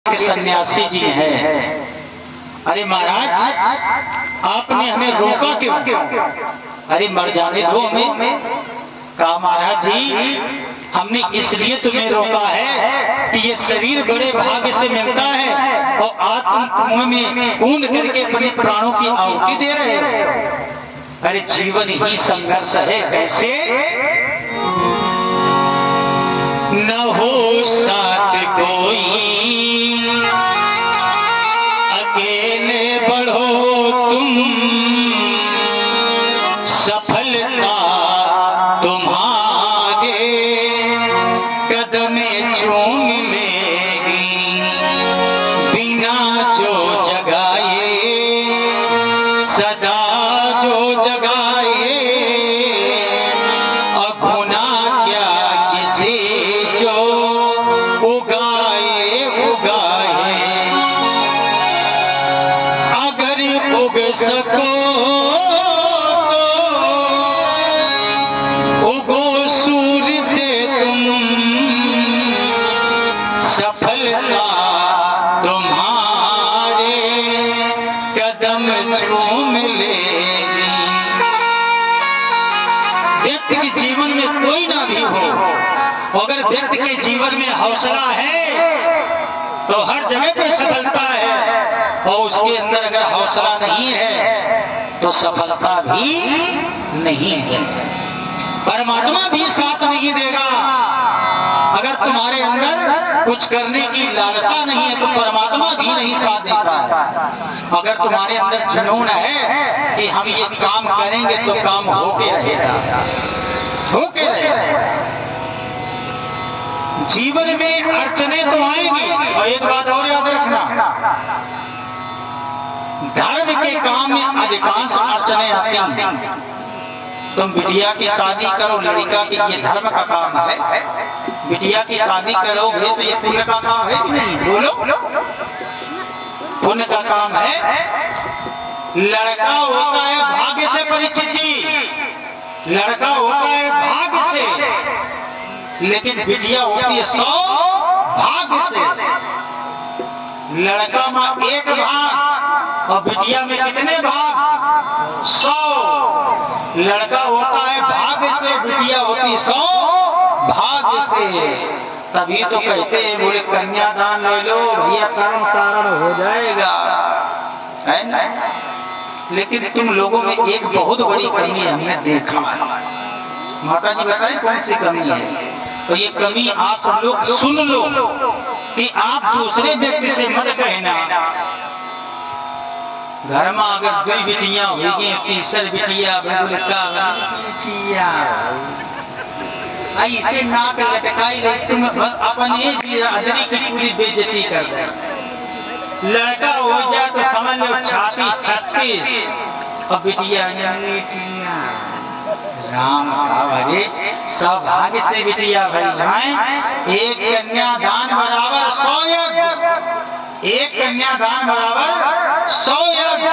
सन्यासी जी हैं। अरे महाराज, आपने हमें रोका क्यों? अरे मर जाने दो हमें। कहा महाराज जी, हमने इसलिए तुम्हें रोका है कि ये शरीर बड़े भाग्य से मिलता है और आज तुम कुएं में कूद करके अपने प्राणों की आहुति दे रहे हो। अरे जीवन ही संघर्ष है, कैसे न हो साथ कोई, अकेले बढ़ो तुम, सफलता तुम्हारे कदमें चूम लेगी, बिना जो जगाए सदा जो जगाए, अगुना क्या जिसे जो उगाए उगाए, अगर उग सको तो उगो सूर्य से तुम, सफलता तुम्हारे कदम चूम लेगी। व्यक्ति के जीवन में कोई ना भी हो, अगर व्यक्ति के जीवन में हौसला है तो हर जगह पे सफलता है, और उसके अंदर अगर हौसला नहीं है तो सफलता भी नहीं है। परमात्मा भी साथ नहीं देगा। अगर तुम्हारे अंदर कुछ करने की लालसा नहीं है तो परमात्मा भी नहीं साथ देता है। अगर तुम्हारे अंदर जुनून है कि हम ये काम करेंगे तो काम होके रहेगा, होके रहेगा। जीवन में अड़चने तो आएगी, और एक बात और याद रखना, धर्म के काम में अधिकांश अड़चने आती हैं। तुम बिटिया की शादी करो, लड़का की, ये धर्म का काम है। बिटिया की शादी करोगे तो ये पुण्य का काम है कि नहीं? बोलो, पुण्य का काम है। लड़का होता है भाग्य से परिचित जी, लड़का होता है भाग्य से, लेकिन बिटिया होती है सौभाग्य से। लड़का में एक भाग और बिटिया में कितने भाग? 100। लड़का होता है भाग्य से, बिटिया होती सौभाग्य से। तभी तो कहते हैं, बोले कन्यादान ले लो भैया, कर्म कारण हो जाएगा, है ना? लेकिन तुम लोगों में एक बहुत बड़ी कमी हमने देखा। माता जी बताए कौन सी कमी है? तो ये कमी आप सब लोग सुन लो कि आप दूसरे व्यक्ति से मत कहना। घर में अगर 2 बिटियां होगी, तीसर बिटिया ऐसे नाक लटकाई रही, तुम अपनी बिरादरी की पूरी बेइज्जती कर दे। लड़का हो जाए तो समझ लो छाती 36 और बिटिया राम भरे सौभाग्य से बिटिया भई हैं। एक कन्यादान बराबर 100 यज्ञ, एक कन्यादान बराबर 100 यज्ञ।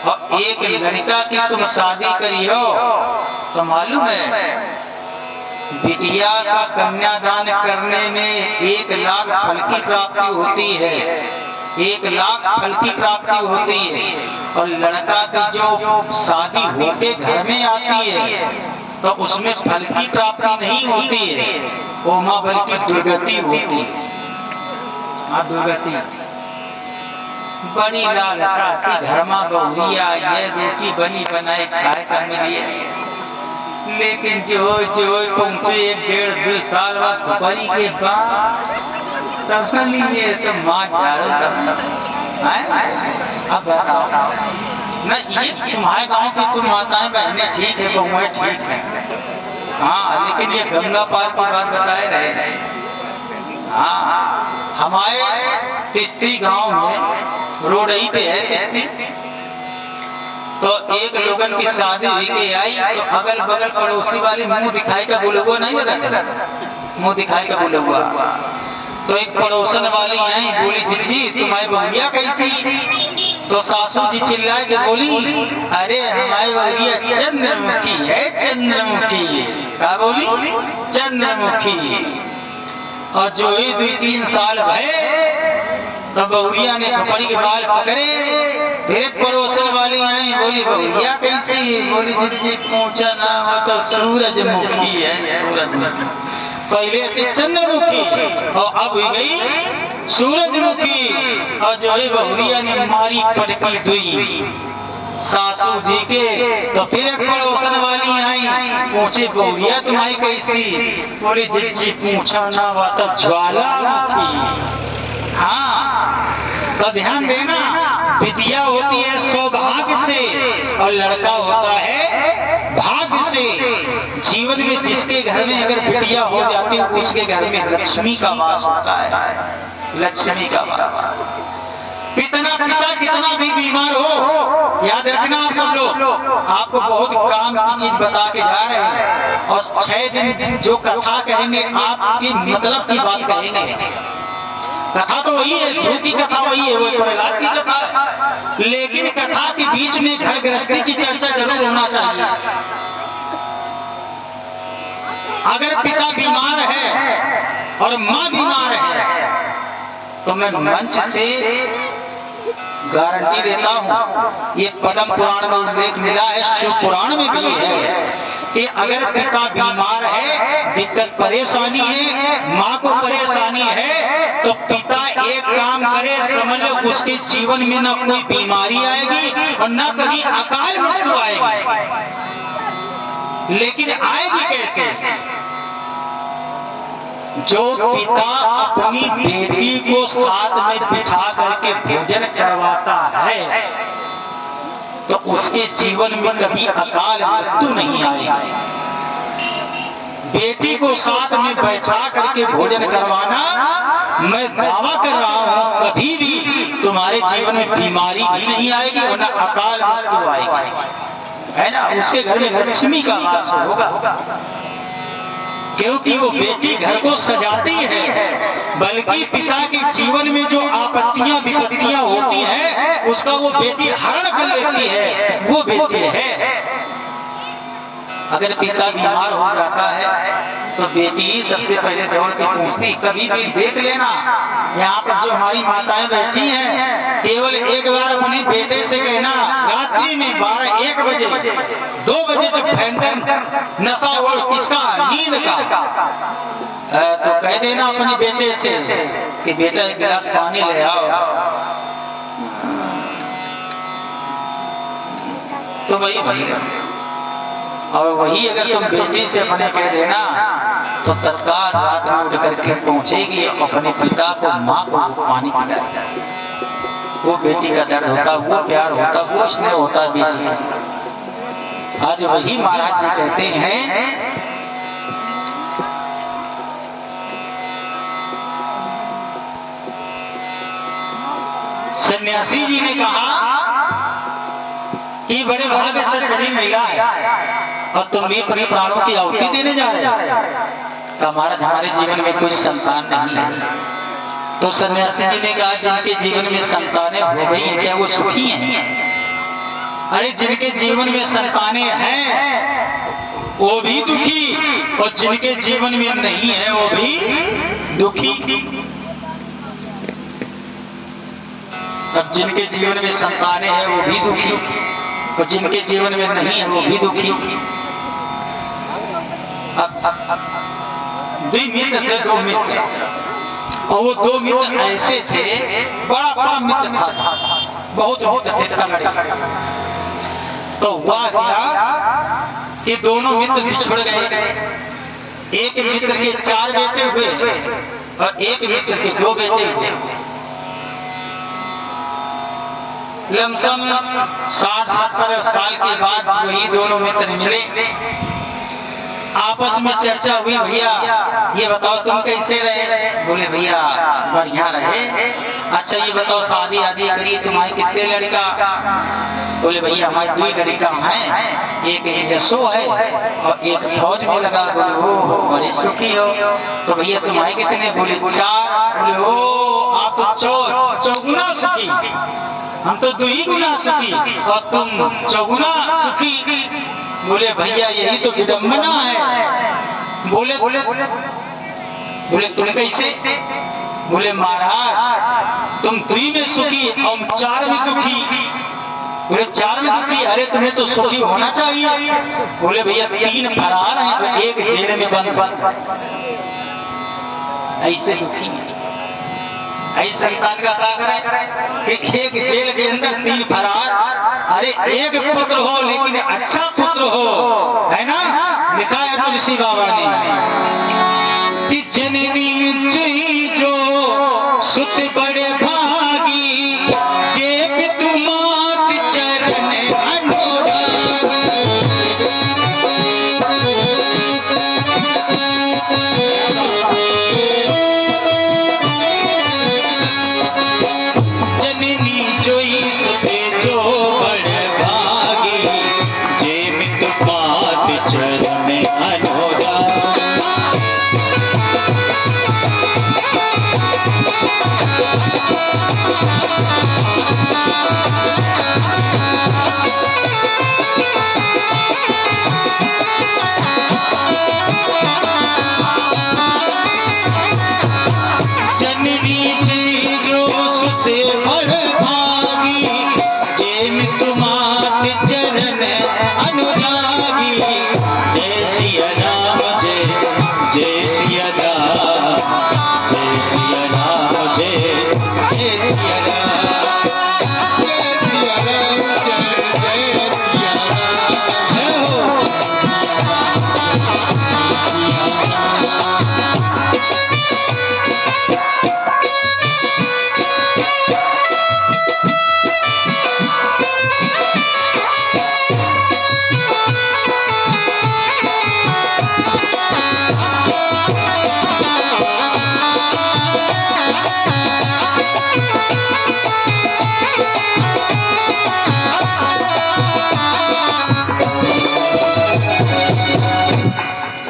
और एक लड़का की तुम शादी करी हो तो मालूम है बिटिया का कन्यादान करने में 1 लाख फल की प्राप्ति होती है, 1 लाख फल की प्राप्ति होती है। और लड़का की जो शादी होके घर में आती है तो उसमें फल की प्राप्ति नहीं होती है, वो माँ बल्कि दुर्गति होती है। हाँ, दुर्गति। बड़ी लालसा थी घर में बहुरिया, ये रोटी बनी बनाई खाए का मिली, लेकिन जो पहुंचे 1.5-2 साल बाद बड़ी के बाद तब लिए तो माँ डालो अब बताओ ना। ये तुम्हारे गांव की तुम माताएं बहनें ठीक है, बहुएं ठीक है, हाँ, लेकिन ये गंगा पार की बात बताए रहे। हाँ, हमारे तिस्ती गांव में रोडही पे है तिस्ती, तो एक लोगन की शादी हुई के आई तो अगल बगल पड़ोसी वाली मुंह दिखाई का बोले हुआ नहीं बताते, मुंह दिखाई का बोले हुआ। तो एक पड़ोसन वाली आई, बोली जी तुम्हारी बहुरिया कैसी? तो सासू जी चिल्लाए के बोली, अरे हमारी बहुरिया चंद्रमुखी है, चंद्रमुखी। क्या बोली? चंद्रमुखी। और जो ही 2-3 साल भये तो बहुरिया ने कपड़ी के बाल पकड़े, फिर पड़ोसन वाली आई, बोली बहुरिया कैसी? बोली जी पूछा ना हो तो सूरजमुखी है, सूरजमुखी। पहले थी चंद्रमुखी और अब हुई गई सूरजमुखी। और जो है बहुरिया ने मारी पटकी दुई सासू जी के। तो फिर एक पड़ोसन वाली आई, पूछे बहुरिया तुम्हारी कैसी? बोली जी पूछा ना हुआ तो ज्वालामुखी। हाँ, तो ध्यान देना, बिटिया होती है सौभाग्य से और लड़का होता है भाग्य से। जीवन में जिसके घर में अगर बिटिया हो जाती है उसके घर में लक्ष्मी का वास होता है, लक्ष्मी का वास। पिता कितना भी बीमार हो, याद रखना आप सब लोग, आपको बहुत काम की चीज बता के जा रहे हैं। और 6 दिन जो कथा कहेंगे आपकी मतलब की बात कहेंगे। कथा तो वही है, ध्रुव की कथा वही है, वो प्रहलाद की कथा है, लेकिन कथा के बीच में घर गृहस्थी की चर्चा जरूर होना चाहिए। अगर पिता बीमार है और माँ बीमार है तो मैं मंच से गारंटी देता हूँ, ये पद्म पुराण में उल्लेख मिला है, शिव पुराण में भी है कि अगर पिता बीमार है, दिक्कत परेशानी है, माँ को परेशानी है, तो पिता एक काम करे, समझ लो उसके जीवन में न कोई बीमारी आएगी और न कहीं अकाल मृत्यु आएगी। लेकिन आएगी कैसे? जो पिता अपनी बेटी को साथ में बिठा करके भोजन करवाता है तो उसके जीवन में कभी अकाल मृत्यु नहीं आएगी। बेटी को साथ में बैठा करके भोजन करवाना, मैं दावा कर रहा हूँ कभी भी तुम्हारे जीवन में बीमारी भी नहीं आएगी और न अकाल मृत्यु आएगी, है ना। उसके घर में लक्ष्मी का वास होगा, क्योंकि वो बेटी घर को सजाती है, बल्कि पिता के जीवन में जो आपत्तियां विपत्तियां होती हैं उसका वो बेटी हरण कर लेती है, वो बेटी है। अगर पिता बीमार हो जाता है तो बेटी सबसे पहले दौड़ के पूछती, कभी भी देख लेना यहाँ पर जो हमारी माताएं बैठी हैं, केवल एक बार अपने बेटे से कहना, रात्रि में 12-1 बजे 2 बजे जब भयंकर नशा हो किसका, नींद का, तो कह देना अपने बेटे से कि बेटा 1 गिलास पानी ले आओ। तो वही और वही अगर तुम बेटी से अपने कह देना तो तत्काल रात में उठ करके पहुंचेगी, अपने पिता को, माँ को पानी पिलाएगी। वो बेटी का दर्द होता, वो प्यार होता, वो स्नेह होता बेटी का। आज वही महाराज जी कहते हैं, सन्यासी जी ने कहा कि बड़े भाग्य से शरीर मिला है और तुम भी अपने प्राणों की आहुति देने जा रहे हो, तो हमारे जीवन में कोई संतान नहीं है। तो सन्यासी जी ने कहा, जिनके जीवन में संतानें हो गई हैं क्या वो सुखी हैं? अरे जिनके जीवन में संतानें हैं वो भी दुखी और जिनके जीवन में नहीं है वो भी दुखी। अब जिनके जीवन में संतानें हैं वो भी दुखी और जिनके जीवन में नहीं है वो भी दुखी। अब 2 मित्र थे, 2 मित्र, और वो 2 मित्र ऐसे थे, बड़ा मित्र था, बहुत मित्र थे तगड़े। तो हुआ क्या कि दोनों मित्र बिछड़ गए। एक मित्र के 4 बेटे हुए और एक मित्र के 2 बेटे हुए। लमसम 60-70 साल के बाद वही दोनों मित्र मिले, आपस में चर्चा हुई, भैया ये बताओ तुम कैसे रहे? बोले भैया बढ़िया रहे। अच्छा ये बताओ शादी आदि करी, तुम्हारे कितने लड़का? बोले भैया हमारे 2 लड़का हैं, एक यशो है और एक फौज में लगा। बोले ओ बड़े सुखी हो। तो भैया तुम्हारे कितने? बोले 4। बोले ओ आप तो चौगुना सुखी, हम तो 2 गुना सुखी और तुम चौगुना सुखी। बोले भैया यही तो विडंबना है। बोले तुम कैसे? बोले महाराज तुम 2 में सुखी और 4 में दुखी। बोले 4 में दुखी, अरे तुम्हें तो सुखी होना चाहिए। बोले भैया 3 फरार हैं तो 1 जेल में बंद, ऐसे दुखी है। ऐसे संतान का क्या करे कि 1 जेल के अंदर 3 फरार। अरे 1 पुत्र हो लेकिन अच्छा पुत्र हो, है ना। लिखा है तुलसी बाबा ने कि जननी जुई जो सुत बड़े भागी, जे पितु मात चरण अनुरागी। जननी जोई सुते जो बड़े भागी, जे पितु मात चरण अनुरागी।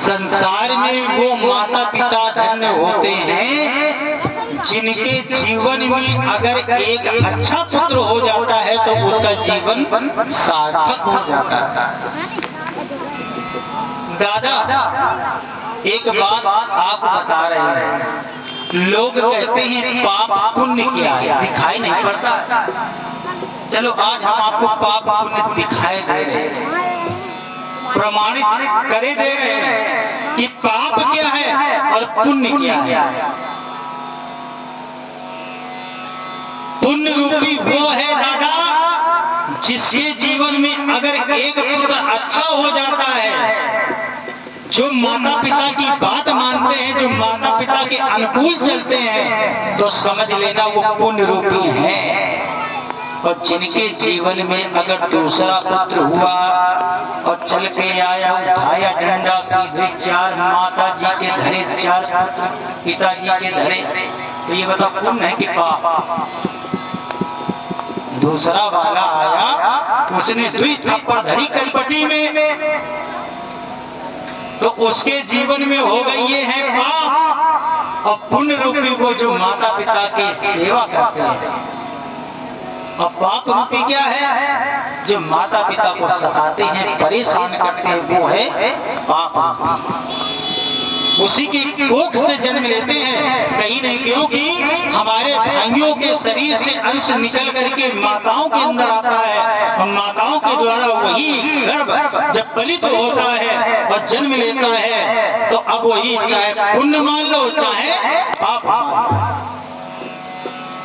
संसार में वो माता पिता धन्य होते हैं जिनके जीवन में अगर एक अच्छा पुत्र हो जाता है तो उसका जीवन सार्थक हो जाता है। दादा एक बात आप बता रहे हैं, लोग कहते हैं पाप पुण्य क्या है, दिखाई नहीं पड़ता। चलो आज हम आपको पाप पुण्य दिखाए दे रहे हैं, प्रमाणित करे दे रहे हैं कि पाप क्या है और पुण्य क्या है। पुण्य रूपी वो है दादा जिसके जीवन में अगर एक पुत्र अच्छा हो जाता है, जो माता पिता की बात मानते हैं, जो माता पिता के अनुकूल चलते हैं, तो समझ लेना वो पुण्य रूपी है। और जिनके जीवन में अगर दूसरा पुत्र हुआ और चल के आया, उठाया डंडा, सीधे 4 माता जी के धरे, 4 पुत्र पिताजी के धरे, तो ये बताओ पुण्य है कि पाप। दूसरा वाला आया, उसने 2 थप्पड़ धरी कनपटी में, तो उसके जीवन में हो गई ये है पाप। और पुण्य रूपी वो जो माता पिता की सेवा करते हैं। और पाप रूपी क्या है, जो माता पिता को सताते हैं, परेशान करते हैं, वो है पाप रूपी। उसी की कोख से जन्म लेते हैं, कहीं नहीं, क्योंकि हमारे भाइयों के शरीर से अंश निकल करके माताओं के अंदर आता है, और माताओं के द्वारा वही गर्भ जब पलित होता है और जन्म लेता है, तो अब वही चाहे पुण्य मान लो चाहे पाप मान लो।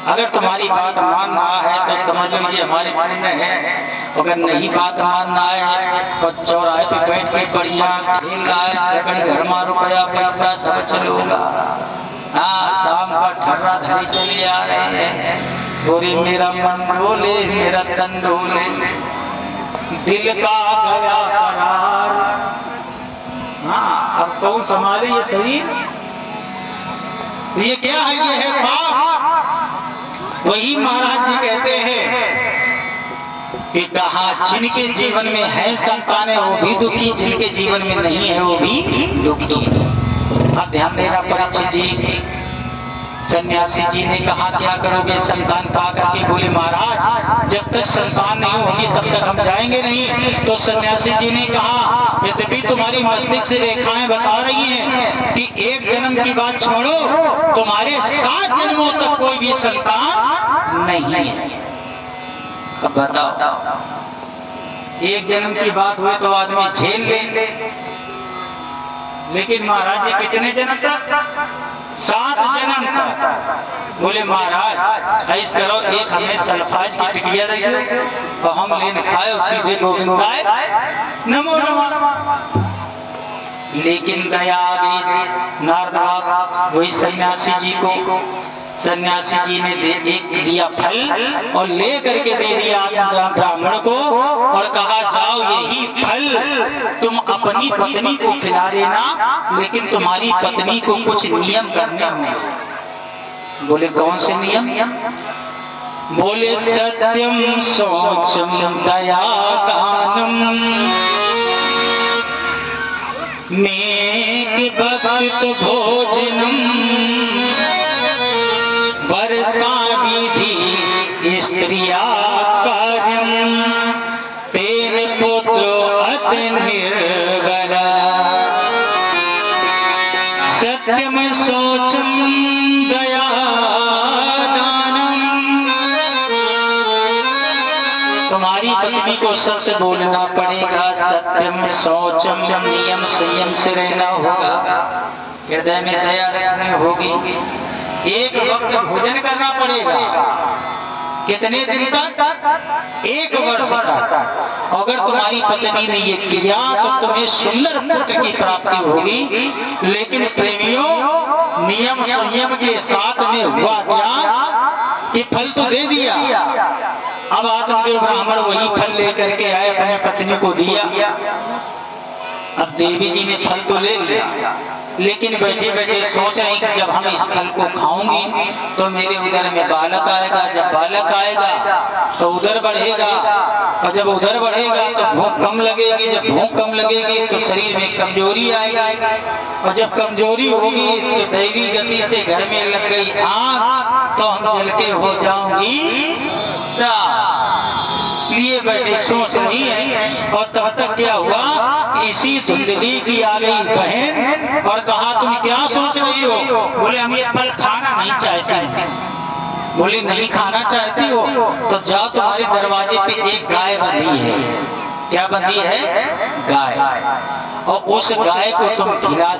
अगर तुम्हारी बात मानना है तो समझ लीजिए हमारे पुण्य है, अगर नहीं बात मानना है तो चौराहे पे बैठ के बढ़िया खेल रहा है, झगड़ घर में रुपया पैसा सब चलोगा। हाँ, शाम का ठर्रा धरी चले आ रहे हैं, बोले मेरा मन डोले, मेरा तन डोले, दिल का गया करार। हाँ, अब कौन संभाले ये शरीर? ये क्या है? ये है पाप। वही महाराज जी कहते हैं कि कहा जिनके जीवन में है संतानें वो भी दुखी, जिनके जीवन में नहीं है वो भी दुखी। अब ध्यान देना परीक्षित जी, सन्यासी जी ने कहा क्या करोगे संतान पा करके? बोले महाराज जब तक संतान नहीं होगी तब तक हम जाएंगे नहीं। तो सन्यासी जी ने कहा यद्यपि तुम्हारी मस्तिष्क से रेखाएं बता रही हैं कि 1 जन्म की बात छोड़ो, तुम्हारे 7 जन्मों तक कोई भी संतान नहीं है। अब बताओ, एक जन्म की बात हुई तो आदमी झेल ले, लेकिन महाराज जी कितने जन्म तक? 7 जन्म तक। बोले महाराज ऐसा करो, एक हमें सल्फाज की टिकिया दे दो तो हम लेन खाए और सीधे गोविंदाय नमो नमः। लेकिन दया गई नारद वही सन्यासी जी को, सन्यासी जी ने एक दिया फल और ले करके दे दिया ब्राह्मण को और कहा जाओ यही फल तुम अपनी पत्नी को खिला देना, लेकिन तुम्हारी पत्नी को कुछ नियम करने होंगे। बोले कौन से नियम? बोले सत्यम शौचम दया दानम मेक भक्त भोजनम वर्षा विधि स्त्रिया कार्यम तेन पुत्र अति निर्गला सत्यम शौचम दया दानम। तुम्हारी पत्नी को सत्य बोलना पड़ेगा, सत्यम शौचम नियम संयम से रहना होगा, हृदय में दया रखनी होगी, एक वक्त भोजन करना पड़ेगा। कितने दिन तक? 1 वर्ष तक। अगर तुम्हारी पत्नी ने ये किया तो तुम्हें सुंदर पुत्र की प्राप्ति होगी। लेकिन प्रेमियों, नियम संयम के साथ में हुआ क्या कि फल तो दे दिया, अब आत्मदेव ब्राह्मण वही फल लेकर के आए, अपनी पत्नी को दिया। अब देवी जी ने फल तो ले लिया, लेकिन बैठे बैठे सोच रही कि जब हम इस फल को खाऊंगी तो मेरे उदर में बालक आएगा, जब बालक आएगा तो उदर बढ़ेगा, और जब उदर बढ़ेगा तो भूख कम लगेगी, जब भूख कम लगेगी तो शरीर में कमजोरी आएगी, और जब कमजोरी होगी तो दैवी गति से घर में लग गई आग तो हम जल के हो जाऊंगी। लिए बैठे सोच रही है, और तब तक क्या हुआ, इसी धुंधली की आ गई बहन और कहा तुम क्या सोच रही हो? बोले हम ये फल खाना नहीं चाहते। बोले नहीं खाना चाहती हो तो जाओ, तुम्हारे दरवाजे पे एक गाय बंधी है। क्या बंधी है? गाय। और उस गाय को तुम खिला